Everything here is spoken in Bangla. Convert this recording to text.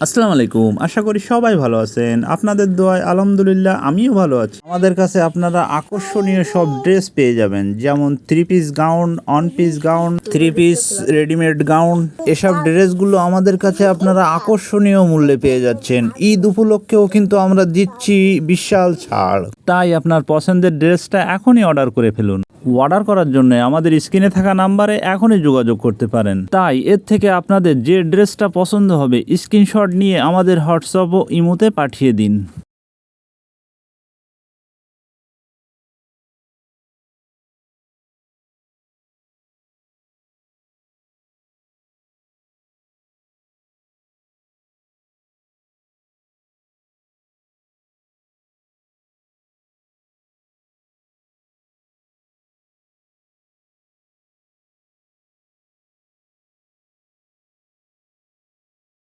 আসসালামু আলাইকুম, আশা করি সবাই ভালো আছেন। আপনাদের দোয়ায় আলহামদুলিল্লাহ আমিও ভালো আছি। আমাদের কাছে আপনারা আকর্ষণীয় সব ড্রেস পেয়ে যাবেন, যেমন 3 piece gown, 1 piece gown, 3 piece readymade gown. এসব ড্রেসগুলো আমাদের কাছে আপনারা আকর্ষণীয় মূল্যে পেয়ে যাচ্ছেন। ঈদ উপলক্ষেও কিন্তু আমরা দিচ্ছি বিশাল ছাড়। তাই আপনার পছন্দের ড্রেসটা এখনই অর্ডার করে ফেলুন। অর্ডার করার জন্য আমাদের স্ক্রিনে থাকা নাম্বারে এখনই যোগাযোগ করতে পারেন। তাই এর থেকে আপনাদের যে ড্রেসটা পছন্দ হবে স্ক্রিনশট নিয়ে আমাদের হোয়াটসঅ্যাপ ও ইমোতে পাঠিয়ে দিন।